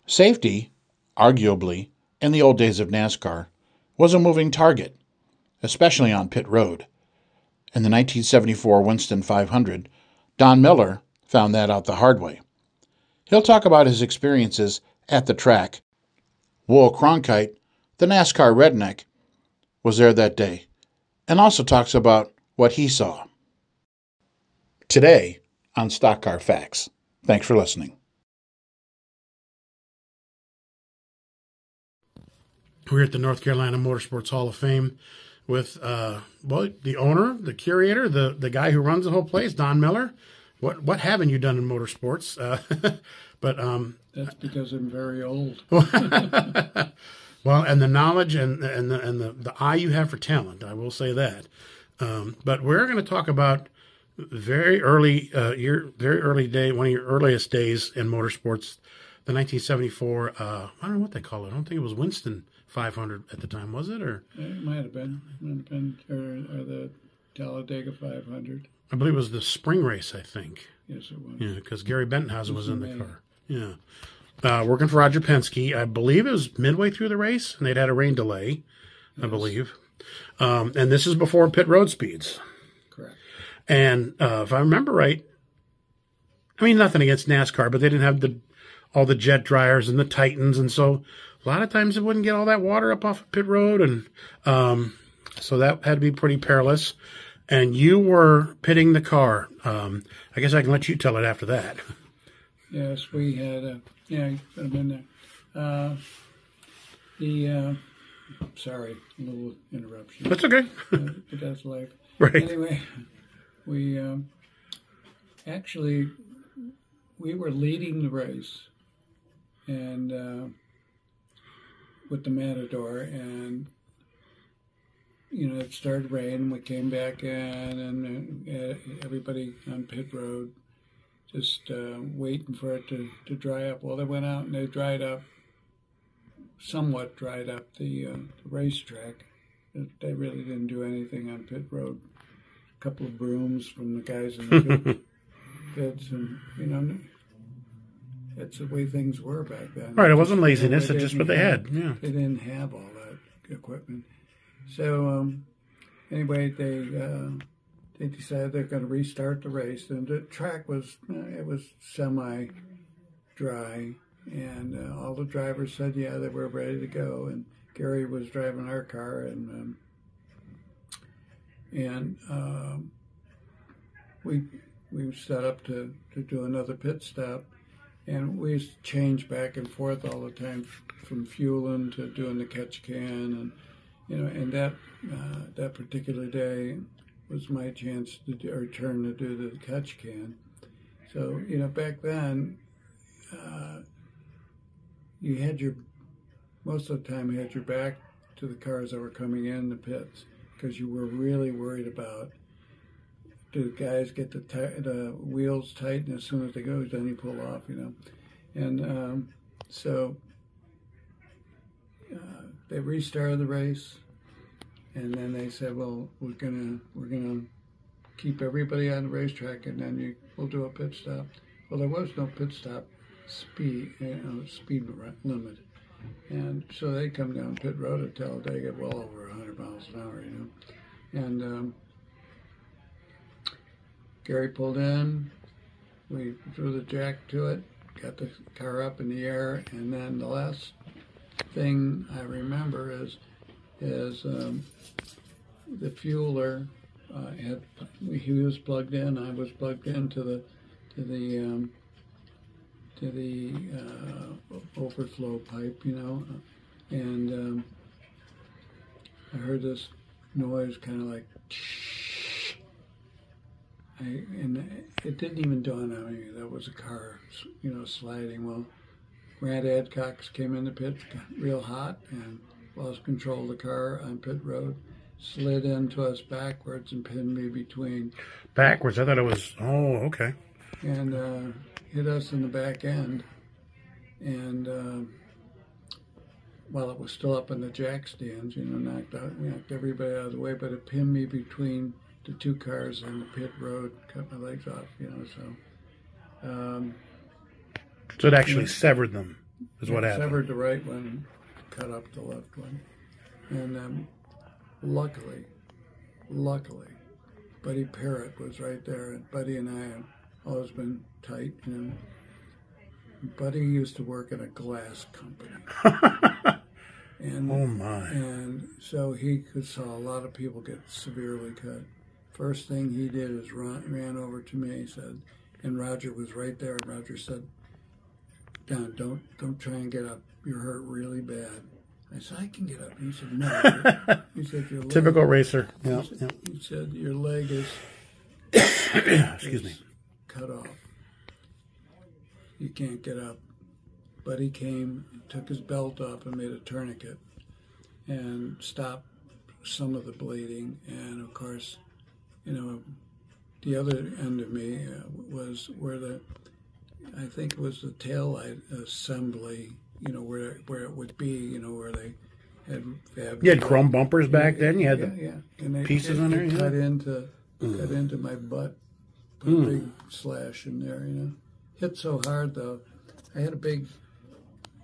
Safety, arguably, in the old days of NASCAR, was a moving target, especially on pit road. In the 1974 Winston 500, Don Miller found that out the hard way. He'll talk about his experiences at the track. Wool Cronkite, the NASCAR redneck, was there that day, and also talks about what he saw. Today on Stock Car Facts. Thanks for listening. We're at the North Carolina Motorsports Hall of Fame with the owner, the curator, the guy who runs the whole place, Don Miller. What haven't you done in motorsports? But that's because I'm very old. Well, and the knowledge and the eye you have for talent, I will say that. But we're going to talk about very early day, one of your earliest days in motorsports, the 1974. I don't know what they call it. I don't think it was Winston 500 at the time, was it? Or it might have been, or the Talladega 500. I believe it was the spring race, I think. Yes, it was. Yeah, because Gary Bentonhausen was in the car. Yeah. Working for Roger Penske. I believe it was midway through the race, and they'd had a rain delay, yes. I believe. And this is before pit road speeds. Correct. And if I remember right, I mean, nothing against NASCAR, but they didn't have all the jet dryers and the Titans, and so a lot of times it wouldn't get all that water up off of pit road, and so that had to be pretty perilous. And you were pitting the car. I guess I can let you tell it after that. Yes, we had you could have been there. Sorry, a little interruption. That's okay. But that's life. Right. Anyway, we actually were leading the race, and with the Matador, and it started raining. We came back in, and everybody on pit road just waiting for it to dry up. Well, they went out and they somewhat dried up the racetrack. They really didn't do anything on pit road. A couple of brooms from the guys in the pits, and that's the way things were back then. Right, it wasn't laziness; it's just what they had. Yeah, they didn't have all that equipment. So anyway, they decided they're going to restart the race, and the track was semi dry, and all the drivers said they were ready to go, and Gary was driving our car, and we set up to do another pit stop, and we used to change back and forth all the time from fueling to doing the catch can, and that particular day was my chance turn to do the catch can. So back then, you had most of the time you had your back to the cars that were coming in the pits, because you were really worried about, do the guys get the wheels tight, and as soon as they go, then you pull off, and so they restarted the race, and then they said, well, we're gonna keep everybody on the racetrack, and then we'll do a pit stop. Well, there was no pit stop speed limit, and so they come down pit road at Talladega well over 100 miles an hour, and Gary pulled in, we threw the jack to it, got the car up in the air, and then the last thing I remember is the fueler he was plugged in, I was plugged into the overflow pipe, and I heard this noise, kind of like, and it didn't even dawn on me that was a car, sliding. Well, Grant Adcox came in the pit, got real hot, and lost control of the car on pit road, slid into us backwards and pinned me between. Backwards? I thought it was, okay. And hit us in the back end, and while it was still up in the jack stands, knocked everybody out of the way, but it pinned me between the two cars on the pit road, cut my legs off, So it actually severed them. is what happened. Severed the right one, cut up the left one. And luckily, Buddy Parrott was right there. And Buddy and I have always been tight. Buddy used to work at a glass company. And, oh, my. And so he saw a lot of people get severely cut. First thing he did is ran over to me, he said, and Roger was right there, and Roger said, "Don, don't try and get up. You're hurt really bad." I said, "I can get up." He said, "No." He said, "Your leg." Typical racer. Yeah. He said, "Your leg is Excuse me. cut off. You can't get up." But he came, took his belt up and made a tourniquet and stopped some of the bleeding. And of course, the other end of me was where I think it was the tail light assembly, where it would be, where they had You had chrome bumpers back then? You had and they pieces on there? Cut into my butt, put a big slash in there, Hit so hard, though. I had a big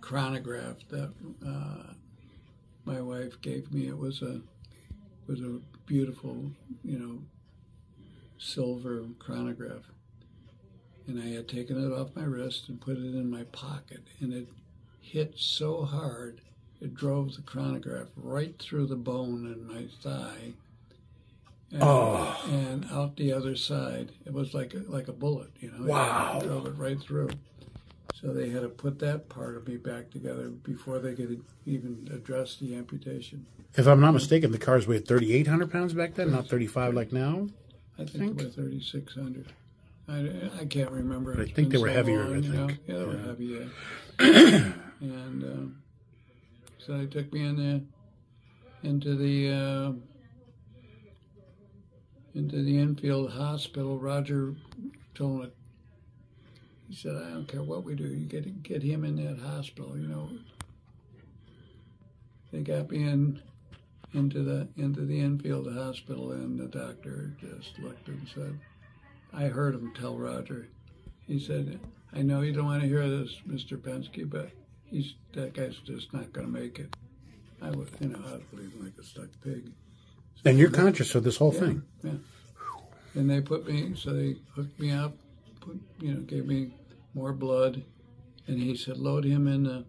chronograph that my wife gave me. It was a beautiful, silver chronograph, and I had taken it off my wrist and put it in my pocket, and it hit so hard it drove the chronograph right through the bone in my thigh and out the other side. It was like a bullet, Wow. It drove it right through. So they had to put that part of me back together before they could even address the amputation. If I'm not mistaken, the cars weighed 3,800 pounds back then, not 35 like now. I think they were 3,600. I can't remember. But I think they were heavier, I think. Yeah, they were heavy, yeah. And so they took me into the infield hospital. Roger told me, he said, "I don't care what we do. You get him in that hospital, They got me into the infield hospital, and the doctor just looked and said, I heard him tell Roger, he said, "I know you don't want to hear this, Mr. Penske, but that guy's just not going to make it." I was bleeding like a stuck pig. So And you're conscious of this whole thing. Yeah. And they they hooked me up, gave me more blood, and he said, "Load him in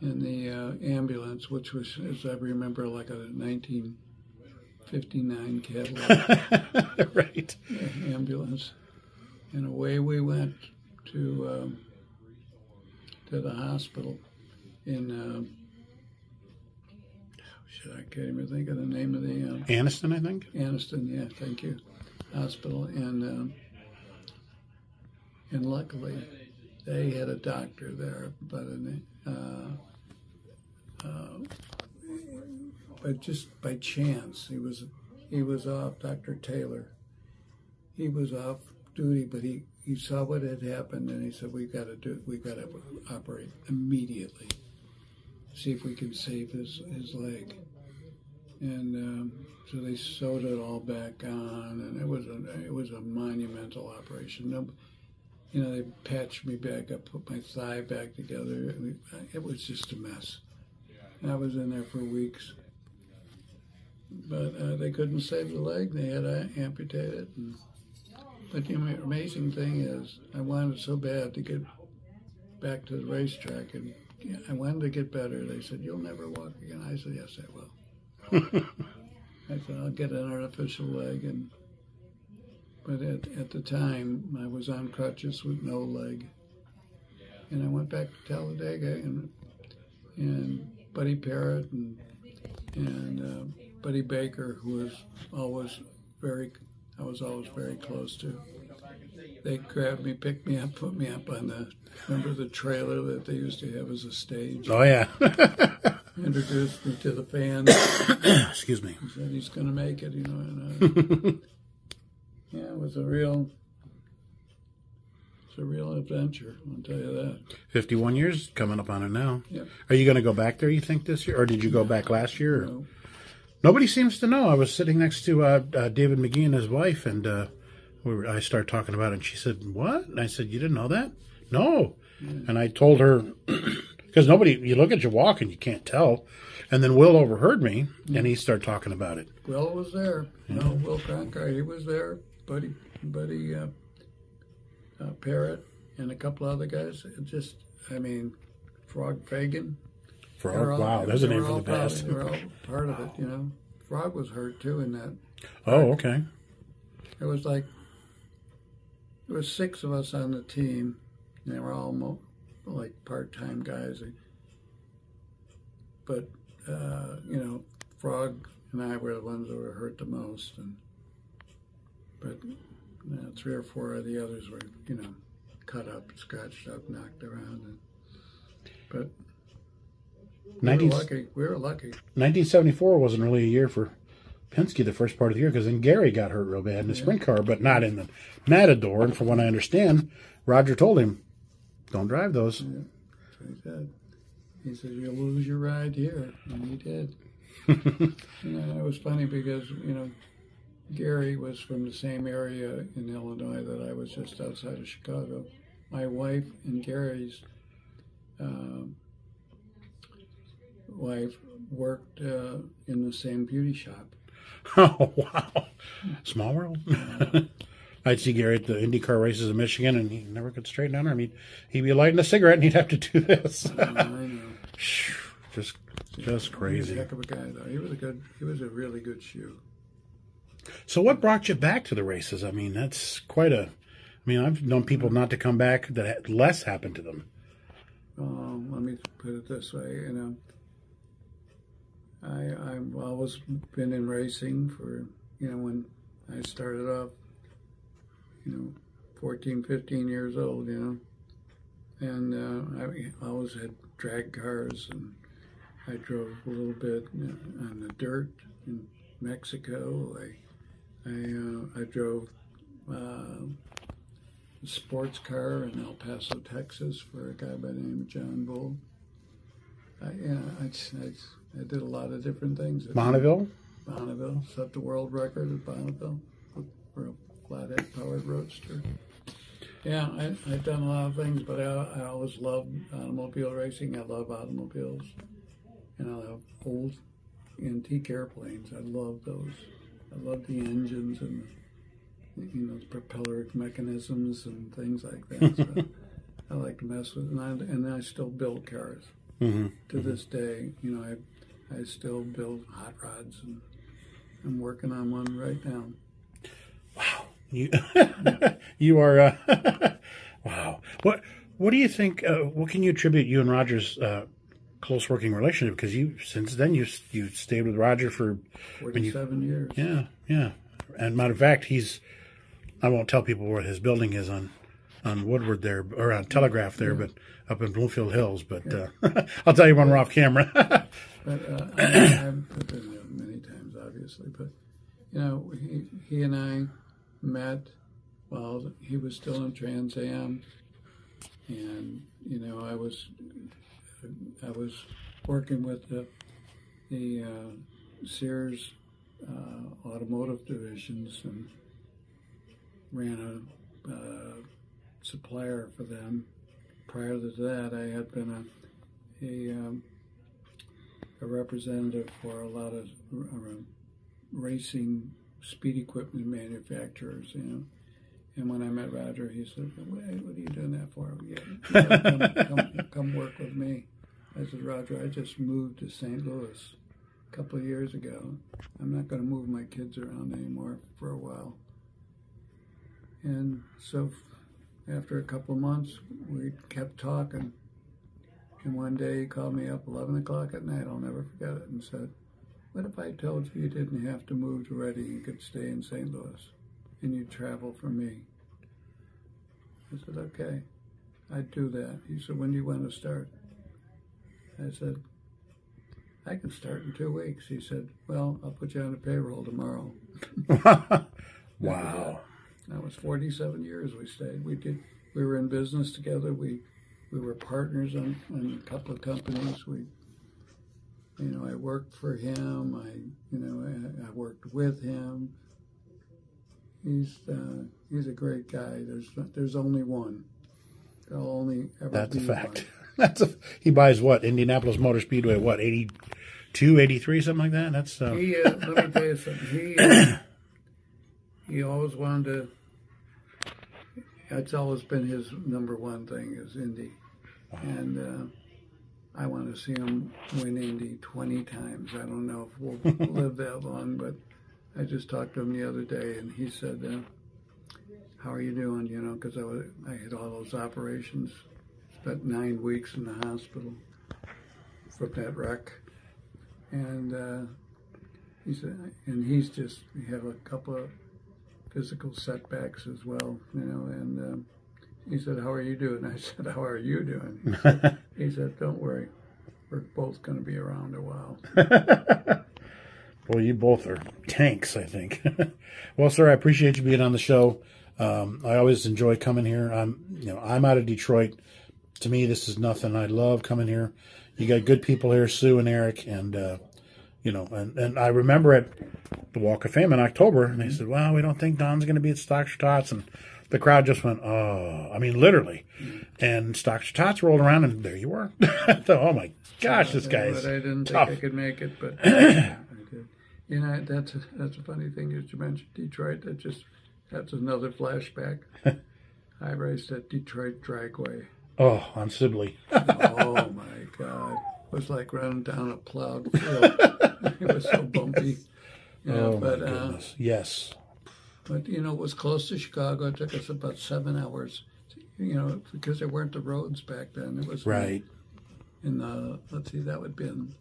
the ambulance," which was, as I remember, like a 1959 Cadillac. Right. Ambulance. And away we went to the hospital in, I can't even think of the name of the... Anniston, I think? Anniston, yeah, thank you. Hospital. And luckily, they had a doctor there, but just by chance, he was off, Dr. Taylor. He was off duty, but he saw what had happened, and he said, we got to operate immediately, see if we can save his leg. And so they sewed it all back on, and it was a monumental operation. They patched me back up, put my thigh back together. It was just a mess. I was in there for weeks. But they couldn't save the leg. They had to amputate it. But the amazing thing is, I wanted so bad to get back to the racetrack, and I wanted to get better. They said, "You'll never walk again." I said, "Yes, I will." I said, "I'll get an artificial leg." But at the time, I was on crutches with no leg. And I went back to Talladega, and Buddy Parrott and Buddy Baker, who was I was always very close to. They grabbed me, picked me up, put me up on the trailer that they used to have as a stage. Oh, yeah. Introduced me to the fans. Excuse me. He said he's going to make it, And, yeah, it was a real adventure, I'll tell you that. 51 years coming up on it now. Yep. Are you going to go back there, you think, this year? Or did you go back last year? Or? No. Nobody seems to know. I was sitting next to David McGee and his wife, and I started talking about it, and she said, "What?" And I said, "You didn't know that?" "No." Yeah. And I told her Because you look at you walk and you can't tell. And then Will overheard me, and he started talking about it. Will was there. Yeah. No, Will Cronkite, he was there. Buddy Parrott and a couple other guys. Frog Fagan. Frog, wow, there's a name for the past. They're all part of it, you know. Frog was hurt too in that. Oh, okay. It was like, there was 6 of us on the team. And they were all like part-time guys. But, you know, Frog and I were the ones that were hurt the most. But 3 or 4 of the others were, you know, cut up, scratched up, knocked around. But we were lucky. 1974 wasn't really a year for Penske the first part of the year because then Gary got hurt real bad in the sprint car, but not in the Matador. And from what I understand, Roger told him, don't drive those. Yeah, that's what he said. He said, you'll lose your ride here. And he did. You know, it was funny because, you know, Gary was from the same area in Illinois that I was, just outside of Chicago. My wife and Gary's wife worked in the same beauty shop. Oh, wow. Small world. I'd see Gary at the IndyCar races in Michigan, and he never could straighten out. I mean, he'd be lighting a cigarette, and he'd have to do this. I know. Just crazy. He was a heck of a guy, though. He was a really good shoe. So what brought you back to the races? I mean, that's quite a... I mean, I've known people not to come back that less happened to them. Let me put it this way, you know. I've always been in racing for, you know, when I started off, you know, 14, 15 years old, you know. And I always had drag cars, and I drove a little bit on the dirt in Mexico. I drove a sports car in El Paso, Texas for a guy by the name of John Bull. I did a lot of different things. Bonneville? Bonneville. Set the world record at Bonneville for a flathead powered roadster. Yeah, I've done a lot of things, but I always loved automobile racing. I love automobiles. And I love old antique airplanes. I love those. I love the engines and the propeller mechanisms and things like that. So I like to mess with them. And I still build cars. Mm-hmm. To this day, you know, I still build hot rods, and I'm working on one right now. Wow, you are wow. What do you think? What can you attribute you and Roger's close working relationship? Because since then you stayed with Roger for 47 years. Yeah. And matter of fact, I won't tell people where his building is on Woodward there, or on Telegraph there, but up in Bloomfield Hills. But I'll tell you when we're off camera. But I've been there many times, obviously. But you know, he and I met while he was still in Trans Am, and you know, I was working with the Sears automotive divisions and ran a supplier for them. Prior to that, I had been a representative for a lot of racing speed equipment manufacturers, you know. And when I met Roger, he said, "What are you doing that for? Come work with me." I said, "Roger, I just moved to St. Louis a couple of years ago. I'm not going to move my kids around anymore for a while." And so after a couple of months, we kept talking. And one day he called me up 11 o'clock at night, I'll never forget it, and said, "What if I told you you didn't have to move to Reading, you could stay in St. Louis and you'd travel for me?" I said, "Okay, I'd do that." He said, "When do you want to start?" I said, "I can start in 2 weeks." He said, "Well, I'll put you on the payroll tomorrow." Wow. That was 47 years we stayed. We were in business together. We were partners on a couple of companies. I worked for him. I worked with him. He's a great guy. There's only one. There'll only ever That's be a fact. one. He buys what? Indianapolis Motor Speedway, what, 82, 83, something like that? That's let me tell you something. He always wanted to. That's always been his number one thing is Indy, and I want to see him win Indy 20 times. I don't know if we'll live that long, but I just talked to him the other day, and he said, "How are you doing?" You know, because I had all those operations. Spent 9 weeks in the hospital from that wreck, and he said, and he had a couple of physical setbacks as well, you know, and he said, "How are you doing?" I said, "How are you doing?" He said, "Don't worry, we're both going to be around a while." Well, you both are tanks, I think. Well, sir, I appreciate you being on the show. I always enjoy coming here. I'm out of Detroit. To me, this is nothing. I love coming here. You got good people here, Sue and Eric, and and I remember at the Walk of Fame in October, and they said, "Well, we don't think Don's going to be at Stocks or Tots," and the crowd just went, "Oh," I mean, literally. And Stocks or Tots rolled around, and there you were. I thought, "Oh my gosh, this guy's But I didn't tough." think I could make it, but I did. You know, that's a funny thing that you mentioned Detroit. That's another flashback. I raced at Detroit Dragway. Oh, on Sibley. Oh my God. It was like running down a plowed field. It was so bumpy. Oh my goodness. Yes. But, you know, it was close to Chicago. It took us about 7 hours, you know, because there weren't the roads back then. It was right. Let's see, that would have been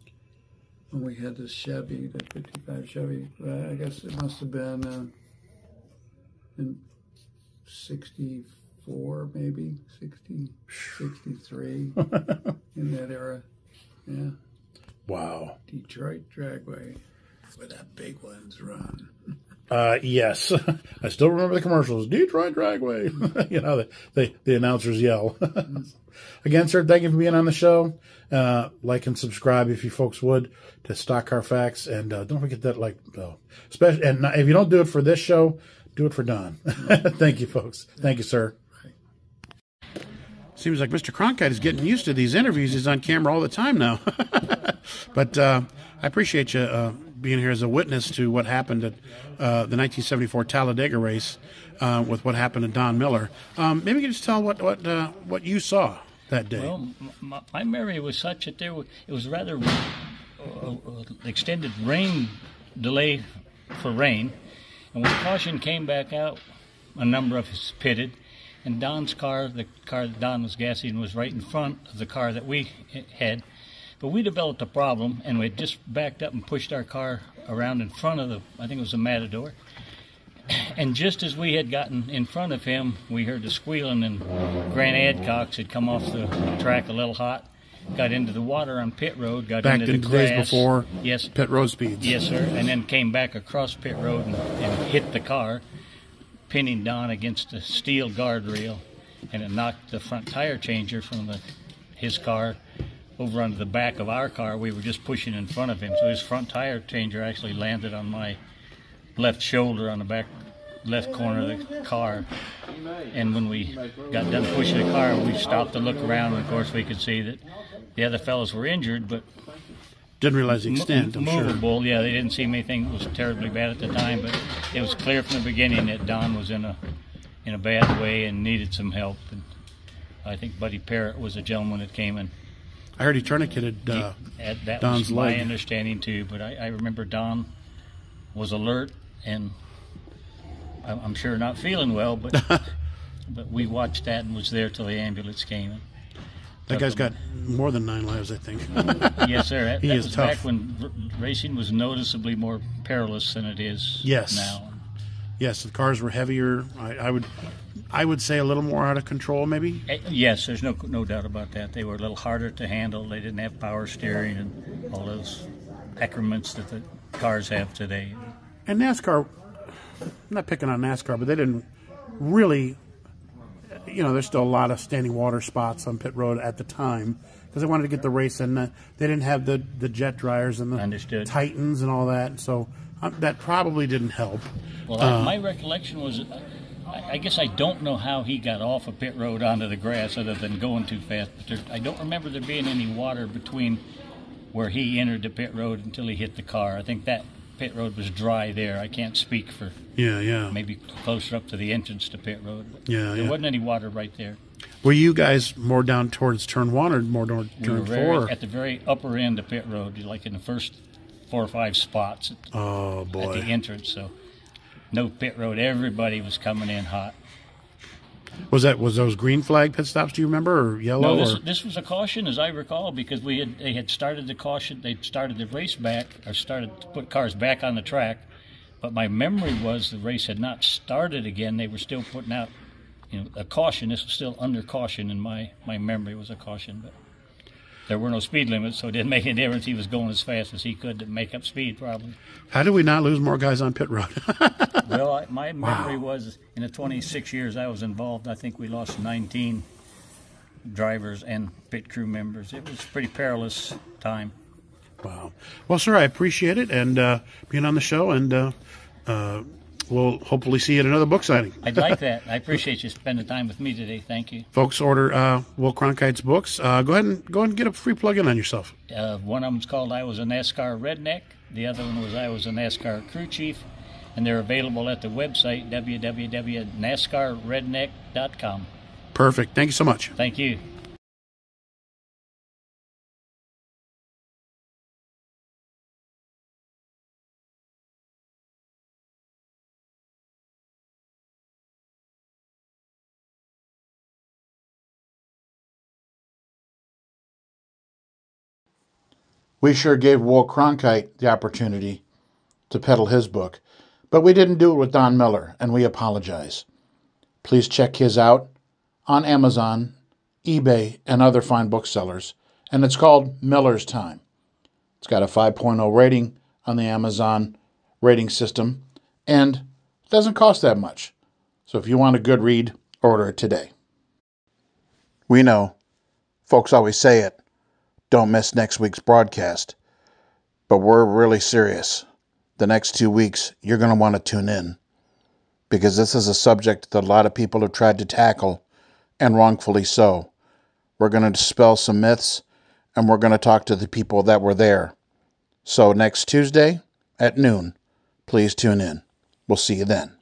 when we had this Chevy, the 55 Chevy. I guess it must have been in 64, maybe 60, 63, in that era. Yeah. Wow. Detroit Dragway, where that big ones run. Yes. I still remember the commercials. Detroit Dragway. You know, the announcers yell. Again, sir, thank you for being on the show. Like and subscribe if you folks would to Stock Car Facts. And don't forget that, especially, and if you don't do it for this show, do it for Don. Thank you, folks. Thank you, sir. Seems like Mr. Cronkite is getting used to these interviews. He's on camera all the time now. But I appreciate you being here as a witness to what happened at the 1974 Talladega race with what happened to Don Miller. Maybe you can just tell what you saw that day. Well, my memory was such that it was rather extended rain delay for rain. And when the caution came back out, a number of us pitted. And Don's car, the car that Don was gassing, was right in front of the car that we had. But we developed a problem, and we had just backed up and pushed our car around in front of I think it was a Matador. And just as we had gotten in front of him, we heard the squealing, and Grant Adcox had come off the track a little hot, got into the water on pit road, got back into the days grass. Before yes, pit road speeds. Yes, sir, and then came back across pit road and hit the car, pinning Don against a steel guardrail, and it knocked the front tire changer from his car over onto the back of our car. We were just pushing in front of him, so his front tire changer actually landed on my left shoulder on the back left corner of the car. And when we got done pushing the car, we stopped to look around, and of course we could see that the other fellows were injured, but didn't realize the extent. Movable, sure. Yeah, they didn't seem anything that was terribly bad at the time, but it was clear from the beginning that Don was in a bad way and needed some help. And I think Buddy Parrott was a gentleman that came in. I heard he tourniqueted that Don's was my leg. understanding too, but I remember Don was alert and I'm sure not feeling well, but but we watched that and was there till the ambulance came in. That guy's got more than 9 lives, I think. Yes, sir. That is was tough. back when racing was noticeably more perilous than it is now. Yes, the cars were heavier. I would say a little more out of control, maybe. Yes, there's no doubt about that. They were a little harder to handle. They didn't have power steering and all those accoutrements that the cars have today. And NASCAR, I'm not picking on NASCAR, but they didn't really. There's still a lot of standing water spots on pit road at the time because they wanted to get the race in. They didn't have the jet dryers and the Titans and all that, so that probably didn't help. Well, my recollection was I guess I don't know how he got off of pit road onto the grass other than going too fast. But I don't remember there being any water between where he entered the pit road until he hit the car. I think that pit road was dry there. I can't speak for maybe closer up to the entrance to pit road. But there wasn't any water right there. Were you guys more down towards turn 1 or more towards turn 4? At the very upper end of pit road, like in the first 4 or 5 spots at the entrance. So no pit road. Everybody was coming in hot. Was those green flag pit stops? Do you remember, or yellow? No, this was a caution, as I recall, because they had started the caution. They started the race back, or started to put cars back on the track. But my memory was the race had not started again. They were still putting out, a caution. This was still under caution, and my memory was a caution. But there were no speed limits, so it didn't make any difference. He was going as fast as he could to make up speed, probably. How did we not lose more guys on pit road? Well, my memory was in the 26 years I was involved, I think we lost 19 drivers and pit crew members. It was a pretty perilous time. Wow. Well, sir, I appreciate it and being on the show, and we'll hopefully see you at another book signing. I'd like that. I appreciate you spending time with me today. Thank you. Folks, order Will Cronkite's books. Go ahead and get a free plug-in on yourself. One of them's called I Was a NASCAR Redneck. The other one was I Was a NASCAR Crew Chief. And they're available at the website, www.nascarredneck.com. Perfect. Thank you so much. Thank you. We sure gave Will Cronkite the opportunity to peddle his book, but we didn't do it with Don Miller, and we apologize. Please check his out on Amazon, eBay, and other fine booksellers, and it's called Miller's Time. It's got a 5.0 rating on the Amazon rating system, and it doesn't cost that much. So if you want a good read, order it today. We know, folks always say it, don't miss next week's broadcast, but we're really serious. The next 2 weeks, you're going to want to tune in, because this is a subject that a lot of people have tried to tackle, and wrongfully so. We're going to dispel some myths, and we're going to talk to the people that were there. So next Tuesday at noon, please tune in. We'll see you then.